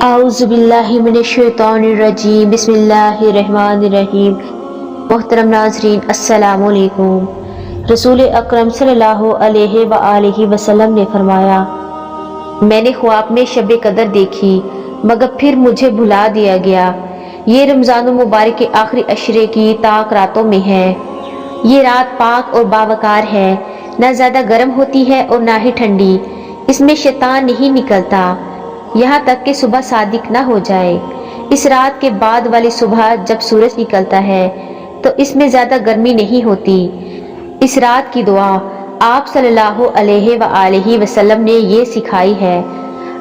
आऊज़ुबिल्लाहि मिनश्शैतानिर्रजीम बिस्मिल्लाहिर्रहमानिर्रहीम। मोहतरम नाज़रीन अस्सलामु अलैकुम। रसूल अकरम सल्लल्लाहु अलैहि व आलिहि वसल्लम ने फरमाया, मैंने ख्वाब में शब कदर देखी मगर फिर मुझे भुला दिया गया। ये रमज़ान मुबारक के आखिरी अशरे की ताक रातों में है। ये रात पाक और बावकार है, ना ज़्यादा गर्म होती है और ना ही ठंडी। इसमें शैतान नहीं निकलता यहाँ तक कि सुबह सादिक ना हो जाए। इस रात के बाद वाली सुबह जब सूरज निकलता है तो इसमें ज़्यादा गर्मी नहीं होती। इस रात की दुआ आप सल्लल्लाहु अलैहि व आलिहि वसल्लम ने ये सिखाई है,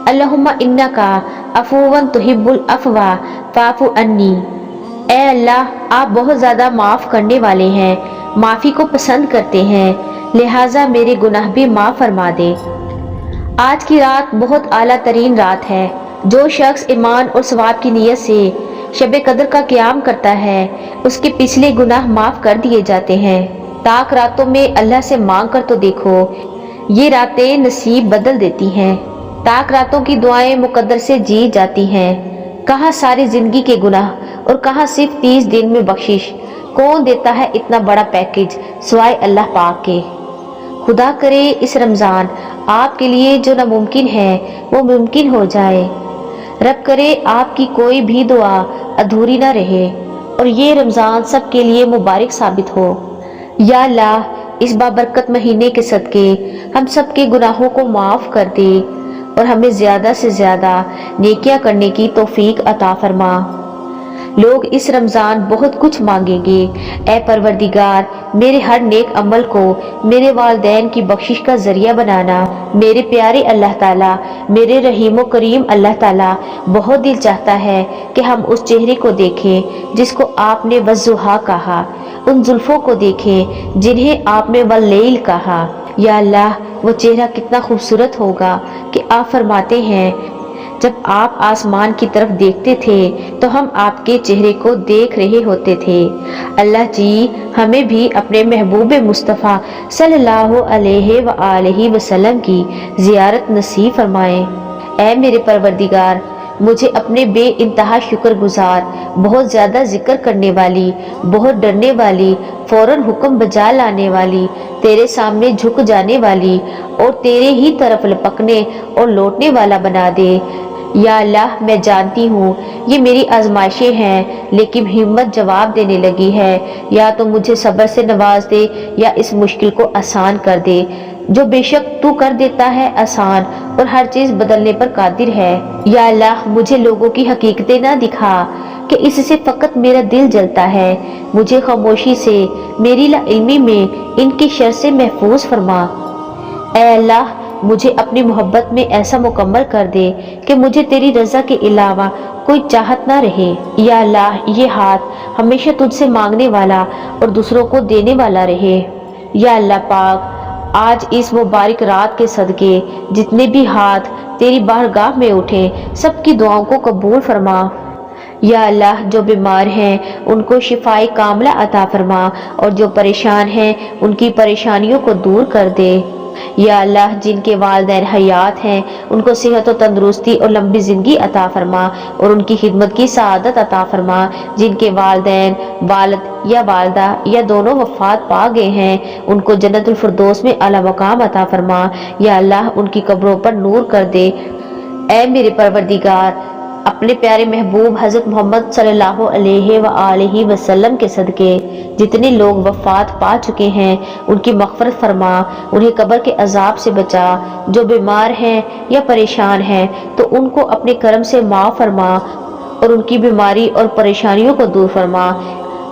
अल्लाहुम्मा इन्नका अफुवन तुहिब्बुल अफ़वा फ़ाफ़ु अन्नी। ए अल्लाह, आप बहुत ज़्यादा माफ़ करने वाले हैं, माफ़ी को पसंद करते हैं, लिहाजा मेरे गुनाह भी माफ़ फरमा दे। आज की रात बहुत आला तरीन रात है। जो शख्स ईमान और सवाब की नीयत से शब कदर का क़याम करता है उसके पिछले गुनाह माफ़ कर दिए जाते हैं। ताक रातों में अल्लाह से मांग कर तो देखो, ये रातें नसीब बदल देती हैं। ताक रातों की दुआएं मुकद्दर से जी जाती हैं। कहाँ सारी ज़िंदगी के गुनाह और कहाँ सिर्फ 30 दिन में बख्शिश। कौन देता है इतना बड़ा पैकेज सिवाय अल्लाह पाक के। खुदा करे इस रमज़ान आपके लिए जो नामुमकिन है वो मुमकिन हो जाए। रब करे आपकी कोई भी दुआ अधूरी ना रहे और ये रमज़ान सबके लिए मुबारक साबित हो। या अल्लाह, इस बाबरकत महीने के सदके हम सब के गुनाहों को माफ़ कर दे और हमें ज़्यादा से ज़्यादा नेकियां करने की तौफीक अता फरमा। लोग इस रमज़ान बहुत कुछ मांगेंगे। ए परवरदिगार, मेरे हर नेक अमल को मेरे वालिदैन की बख्शिश का जरिया बनाना। मेरे प्यारे अल्लाह ताला, मेरे रहीम करीम अल्लाह ताला, बहुत दिल चाहता है कि हम उस चेहरे को देखें जिसको आपने वज़्ज़ुहा कहा, उन जुल्फ़ों को देखें जिन्हें आपने वल्लैल कहा। या अल्लाह, वो चेहरा कितना खूबसूरत होगा कि आप फरमाते हैं, जब आप आसमान की तरफ देखते थे तो हम आपके चेहरे को देख रहे होते थे। अल्लाह जी, हमें भी अपने महबूब मुस्तफ़ा सल्लल्लाहु अलैहि व आलिहि वसल्लम की ज़ियारत नसीब फरमाएं। ऐ मेरे परवरदिगार, मुझे अपने बेइंतहा शुक्रगुजार, बहुत ज़्यादा जिक्र करने वाली, बहुत डरने वाली, फौरन हुक्म बजा लाने वाली, तेरे सामने झुक जाने वाली और तेरे ही तरफ लपकने और लौटने वाला बना दे। या अल्लाह, मैं जानती हूँ ये मेरी आजमाइशें हैं, लेकिन हिम्मत जवाब देने लगी है। या तो मुझे सब्र से नवाज दे या इस मुश्किल को आसान कर दे, जो बेशक तू कर देता है आसान और हर चीज़ बदलने पर कादिर है। या अल्लाह, मुझे लोगों की हकीकतें ना दिखा कि इससे फ़कत मेरा दिल जलता है। मुझे खामोशी से, मेरी लाइल्मी में इनकी शर से महफूज फरमा। ऐ अल्लाह, मुझे अपनी मोहब्बत में ऐसा मुकम्मल कर दे कि मुझे तेरी रज़ा के अलावा कोई चाहत ना रहे। या अल्लाह, ये हाथ हमेशा तुझसे मांगने वाला और दूसरों को देने वाला रहे। या अल्लाह पाक, आज इस मुबारक रात के सदके जितने भी हाथ तेरी बारगाह में उठे सबकी दुआओं को कबूल फरमा। या अल्लाह, जो बीमार हैं उनको शिफाए कामला अता फरमा और जो परेशान हैं उनकी परेशानियों को दूर कर दे। या अल्लाह, जिनके वालिदैन हयात हैं उनको सेहत और तंदुरुस्ती और लंबी ज़िंदगी अता फरमा और उनकी खिदमत की सआदत अता फरमा। जिनके वालिदैन, वालिद या वालिदा या दोनों वफ़ात पा गए हैं उनको जन्नतुल फिरदौस में आला मकाम अता फरमा। या अल्लाह, उनकी कब्रों पर नूर कर दे। ऐ मेरे परवरदिगार, अपने प्यारे महबूब हज़रत मोहम्मद सल्लल्लाहु अलैहि व आलिहि वसल्लम के सदके जितने लोग वफ़ात पा चुके हैं उनकी मग़फ़रत फरमा, उन्हें कब्र के अज़ाब से बचा। जो बीमार हैं या परेशान हैं तो उनको अपने करम से माफ़ फरमा और उनकी बीमारी और परेशानियों को दूर फरमा।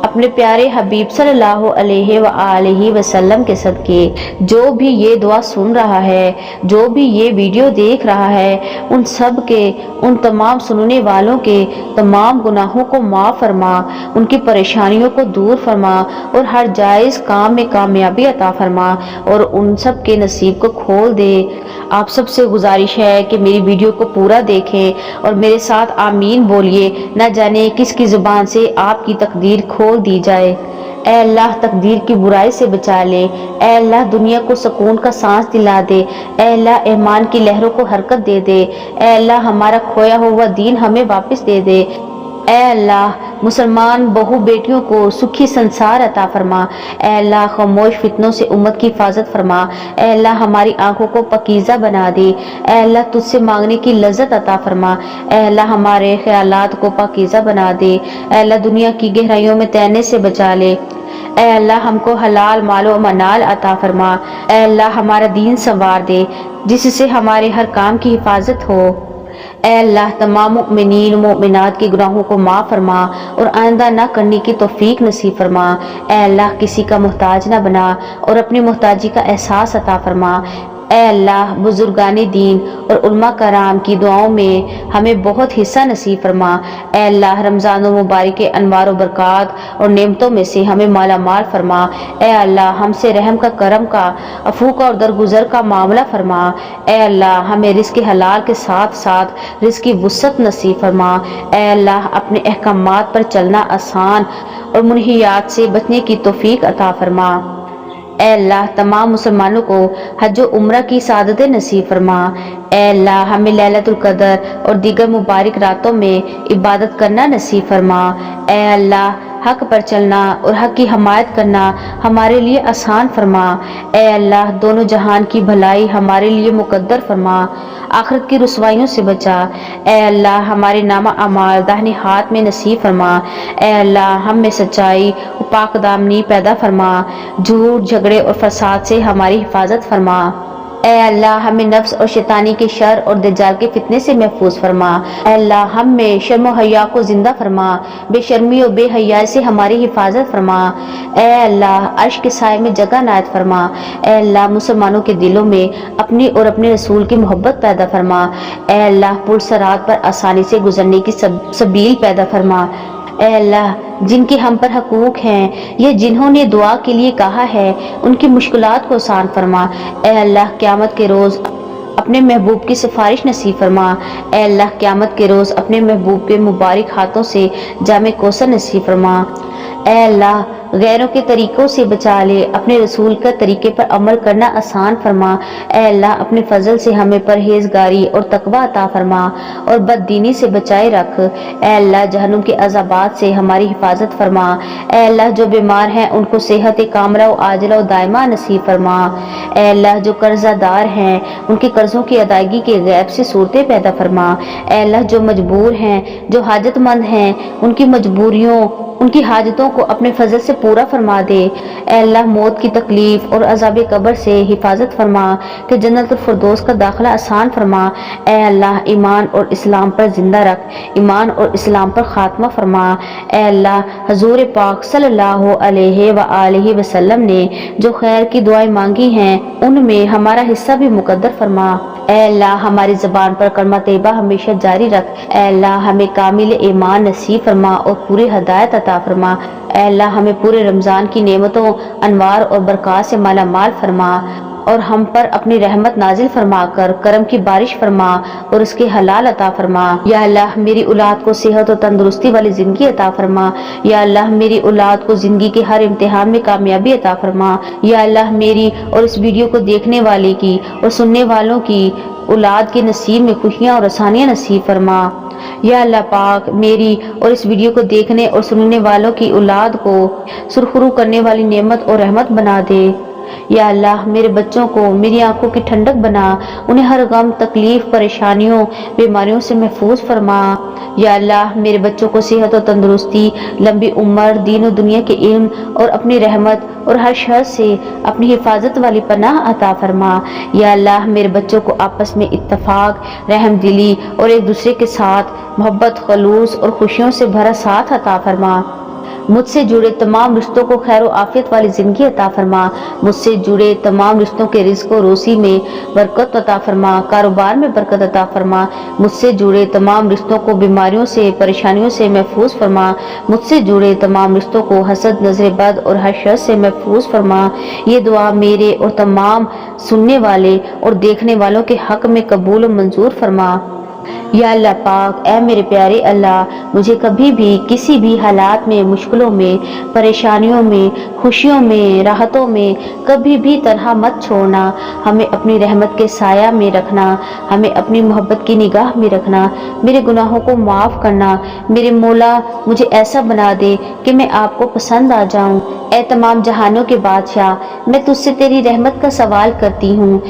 अपने प्यारे हबीब सल्लल्लाहु अलैहि व आलिहि वसल्लम के सदके जो भी ये दुआ सुन रहा है, जो भी ये वीडियो देख रहा है, उन सब के, उन तमाम सुनने वालों के तमाम गुनाहों को माफ़ फरमा, उनकी परेशानियों को दूर फरमा और हर जायज़ काम में कामयाबी अता फरमा और उन सब के नसीब को खोल दे। آپ سب سے گزارش ہے کہ میری ویڈیو کو پورا دیکھیں اور میرے ساتھ آمین بولیے، نہ جانے کس کی زبان سے آپ کی تقدیر کھول دی جائے۔ اے اللہ تقدیر کی برائی سے بچا لے، اے اللہ دنیا کو سکون کا سانس دلا دے، اے اللہ ایمان کی لہروں کو حرکت دے دے، اے اللہ ہمارا کھویا ہوا دین ہمیں واپس دے دے، اے اللہ مسلمان بہو بیٹیوں کو سکھی سنسار عطا فرما، اے اللہ خاموش فتنوں سے امت کی حفاظت فرما، اے اللہ ہماری آنکھوں کو پاکیزہ بنا دے، اے اللہ تجھ سے مانگنے کی لذت عطا فرما، اے اللہ ہمارے خیالات کو پاکیزہ بنا دے، اے اللہ دنیا کی گہرائیوں میں تیرنے سے بچا لے، اے اللہ ہم کو حلال مال و منال عطا فرما، اے اللہ ہمارا دین سنوار دے جس سے ہمارے ہر کام کی حفاظت ہو، اے اللہ تمام مؤمنین و مؤمنات کے گناہوں کو معاف فرما اور آئندہ نہ کرنے کی توفیق نصیب فرما، اے اللہ کسی کا محتاج نہ بنا اور اپنی محتاجی کا احساس عطا فرما، اے اللہ بزرگان دین اور علماء کرام کی دعاؤں میں ہمیں بہت حصہ نصیب فرما، اے اللہ رمضان المبارک کے انوار و برکات اور نعمتوں میں سے ہمیں مالا مال فرما، اے اللہ ہم سے رحم کا، کرم کا، عفو کا اور درگزر کا معاملہ فرما، اے اللہ ہمیں رزق حلال کے ساتھ ساتھ رزق کی وسعت نصیب فرما، اے اللہ اپنے احکامات پر چلنا آسان اور منہیات سے بچنے کی توفیق عطا فرما، اے اللہ تمام مسلمانوں کو حج و عمرہ کی سعادت نصیب فرما، اے اللہ ہمیں لیلۃ القدر اور دیگر مبارک راتوں میں عبادت کرنا نصیب فرما، اے اللہ حق پر چلنا اور حق کی حمایت کرنا ہمارے لیے آسان فرما، اے اللہ دونوں جہان کی بھلائی ہمارے لیے مقدر فرما، آخرت کی رسوائیوں سے بچا، اے اللہ ہمارے نامہ اعمال داہنے ہاتھ میں نصیب فرما، اے اللہ ہم میں سچائی و پاک دامنی پیدا فرما، جھوٹ جھگڑے اور فساد سے ہماری حفاظت فرما، اے اللہ ہمیں نفس اور شیطانی کے شر اور دجال کے فتنے سے محفوظ فرما، اے اللہ ہم میں شرم و حیا کو زندہ فرما، بے شرمی اور بے حیائی سے ہماری حفاظت فرما، اے اللہ عرش کے سائے میں جگہ عنایت فرما، اے اللہ مسلمانوں کے دلوں میں اپنی اور اپنے رسول کی محبت پیدا فرما، اے اللہ پل صراط پر آسانی سے گزرنے کی سبیل پیدا فرما، اے اللہ جن کے ہم پر حقوق ہیں یا جنہوں نے دعا کے لیے کہا ہے ان کی مشکلات کو آسان فرما، اے اللہ قیامت کے روز اپنے محبوب کی سفارش نصیب فرما، اے اللہ قیامت کے روز اپنے محبوب کے مبارک ہاتھوں سے جام کوثر نصیب فرما، اے اللہ غیروں کے طریقوں سے بچا لے، اپنے رسول کا طریقے پر عمل کرنا آسان فرما، اے اللہ اپنے فضل سے ہمیں پرہیزگاری اور تقوی عطا فرما اور بددینی سے بچائے رکھ، اے اللہ جہنم کے عذابات سے ہماری حفاظت فرما، اے اللہ جو بیمار ہیں ان کو صحت کاملہ و عاجلہ و دائمہ نصیب فرما، اے اللہ جو قرضہ دار ہیں ان کے قرضوں کی ادائیگی کے غیب سے صورتیں پیدا فرما، اے اللہ جو مجبور ہیں، جو حاجت مند ہیں ان کی مجبوریوں، ان کی حاجتوں کو اپنے فضل سے پورا فرما دے، اے اللہ موت کی تکلیف اور عذاب قبر سے حفاظت فرما کہ جنت الفردوس کا داخلہ آسان فرما، اے اللہ ایمان اور اسلام پر زندہ رکھ، ایمان اور اسلام پر خاتمہ فرما، اے اللہ حضور پاک صلی اللہ علیہ وآلہ وسلم نے جو خیر کی دعائیں مانگی ہیں ان میں ہمارا حصہ بھی مقدر فرما، اے اللہ ہماری زبان پر کلمہ طیبہ ہمیشہ جاری رکھ، اے اللہ ہمیں کامل ایمان نصیب فرما اور پوری ہدایت عطا فرما، اے اللہ ہمیں پورے رمضان کی نعمتوں، انوار اور برکات سے مالا مال فرما اور ہم پر اپنی رحمت نازل فرما کر کرم کی بارش فرما اور اس کے حلال عطا فرما، یا اللہ میری اولاد کو صحت و تندرستی والی زندگی عطا فرما، یا اللہ میری اولاد کو زندگی کے ہر امتحان میں کامیابی عطا فرما، یا اللہ میری اور اس ویڈیو کو دیکھنے والے کی اور سننے والوں کی اولاد کے نصیب میں خوشیاں اور آسانیاں نصیب فرما، یا اللہ پاک میری اور اس ویڈیو کو دیکھنے اور سننے والوں کی اولاد کو سرخرو کرنے والی نعمت اور رحمت بنا دے، یا اللہ میرے بچوں کو میری آنکھوں کی ٹھنڈک بنا، انہیں ہر غم، تکلیف، پریشانیوں، بیماریوں سے محفوظ فرما، یا اللہ میرے بچوں کو صحت و تندرستی، لمبی عمر، دین و دنیا کے علم اور اپنی رحمت اور ہر شر سے اپنی حفاظت والی پناہ عطا فرما، یا اللہ میرے بچوں کو آپس میں اتفاق، رحم دلی اور ایک دوسرے کے ساتھ محبت، خلوص اور خوشیوں سے بھرا ساتھ عطا فرما، मुझसे जुड़े तमाम रिश्तों को खैर आफियत वाली ज़िंदगी अता फरमा। मुझसे जुड़े तमाम रिश्तों के रिज़्क़ और रोज़ी में बरकत अता फरमा, कारोबार में बरकत अता फरमा। मुझसे जुड़े तमाम रिश्तों को बीमारियों से, परेशानियों से महफूज फरमा। मुझसे जुड़े तमाम रिश्तों को हसद, नज़र बद और हर शर से महफूज फरमा। ये दुआ मेरे और तमाम सुनने वाले और देखने वालों के हक में कबूल और मंजूर फरमा। या अल्लाह पाक, ऐ मेरे प्यारे अल्लाह, मुझे कभी भी किसी भी हालात में, मुश्किलों में, परेशानियों में, खुशियों में, राहतों में कभी भी तन्हा मत छोड़ना। हमें अपनी रहमत के साया में रखना, हमें अपनी मोहब्बत की निगाह में रखना। मेरे गुनाहों को माफ़ करना। मेरे मौला, मुझे ऐसा बना दे कि मैं आपको पसंद आ जाऊं। ऐ तमाम जहानों के बादशाह, मैं तुझसे तेरी रहमत का सवाल करती हूँ।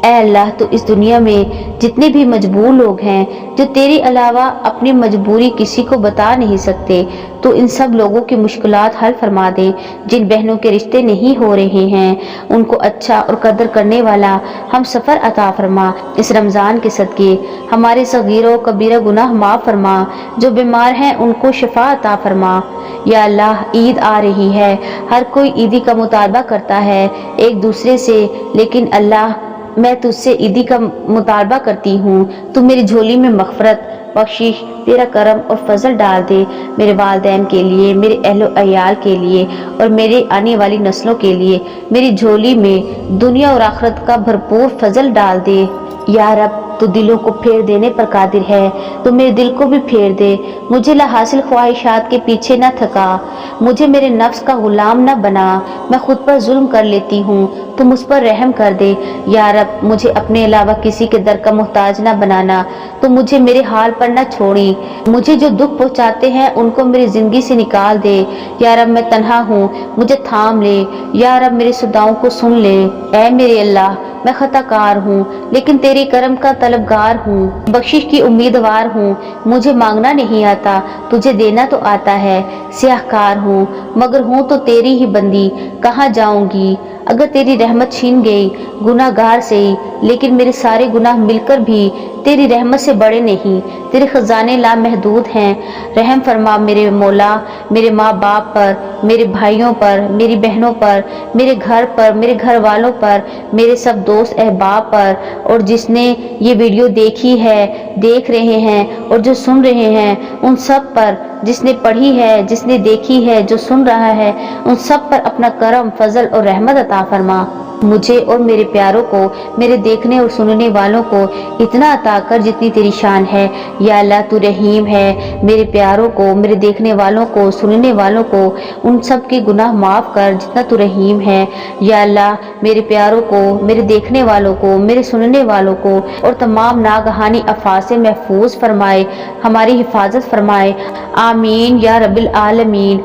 ऐ अल्लाह, तो इस दुनिया में जितने भी मजबूर लोग हैं जो तेरे अलावा अपनी मजबूरी किसी को बता नहीं सकते, तो इन सब लोगों की मुश्किलात हल फरमा दे। जिन बहनों के रिश्ते नहीं हो रहे हैं उनको अच्छा और कदर करने वाला हम सफ़र अता फरमा। इस रमज़ान के सदके हमारे सगीरों कबीरा गुनाह माफ़ फरमा। जो बीमार हैं उनको शिफा अता फरमा। या अल्लाह, ईद आ रही है, हर कोई ईदी का मुतालबा करता है एक दूसरे से, लेकिन अल्लाह, मैं तुझसे ईदी का मुतालबा करती हूँ। तू मेरी झोली में मग़फ़रत, बख्शिश, तेरा करम और फजल डाल दे। मेरे वालिदैन के लिए, मेरे अहलो अयाल के लिए और मेरे आने वाली नस्लों के लिए मेरी झोली में दुनिया और आखिरत का भरपूर फजल डाल दे। या रब, तू दिलों को फेर देने पर कादिर है, तो मेरे दिल को भी फेर दे। मुझे ला हासिल ख्वाहिशात के पीछे न थका, मुझे मेरे नफ्स का गुलाम न बना। मैं खुद पर जुल्म कर लेती हूँ, तो मुझ पर रहम कर दे। या रब, मुझे अपने अलावा किसी के दर का मोहताज न बनाना, तो मुझे मेरे हाल पर न छोड़ी। मुझे जो दुख पहुँचाते हैं उनको मेरी ज़िंदगी से निकाल दे। या रब, मैं तन्हा हूँ, मुझे थाम ले। या रब, मेरी सदाओं को सुन ले। ऐ मेरे अल्लाह, मैं खताकार हूँ, लेकिन तेरे करम का तलबगार हूँ, बख्शिश की उम्मीदवार हूँ। मुझे मांगना नहीं आता, तुझे देना तो आता है। सियाहकार हूँ, मगर हूँ तो तेरी ही बंदी, कहाँ जाऊँगी अगर तेरी रहमत छीन गई। गुनाहगार से ही, लेकिन मेरे सारे गुनाह मिलकर भी तेरी रहमत से बड़े नहीं। तेरे खजाने लामहदूद हैं। रहम फरमा मेरे मौला, मेरे माँ बाप पर, मेरे भाइयों पर, मेरी बहनों पर, मेरे घर पर, मेरे घर वालों पर, मेरे सब दोस्त अहबाब पर, और जिसने ये वीडियो देखी है, देख रहे हैं और जो सुन रहे हैं उन सब पर, जिसने पढ़ी है, जिसने देखी है, जो सुन रहा है, उन सब पर अपना करम, फजल और रहमत अता फरमा। मुझे और मेरे प्यारों को, मेरे देखने और सुनने वालों को इतना अता कर जितनी तेरी शान है। या अल्लाह, तू रहीम है। मेरे प्यारों को, मेरे देखने वालों को, सुनने वालों को, उन सब के गुनाह माफ़ कर जितना तू रहीम है। या अल्लाह, मेरे प्यारों को, मेरे देखने वालों को, मेरे सुनने वालों को और तमाम नागहानी अफ़ात से महफूज फरमाए, हमारी हिफाजत फरमाए। आमीन या रब्बिल आलमीन।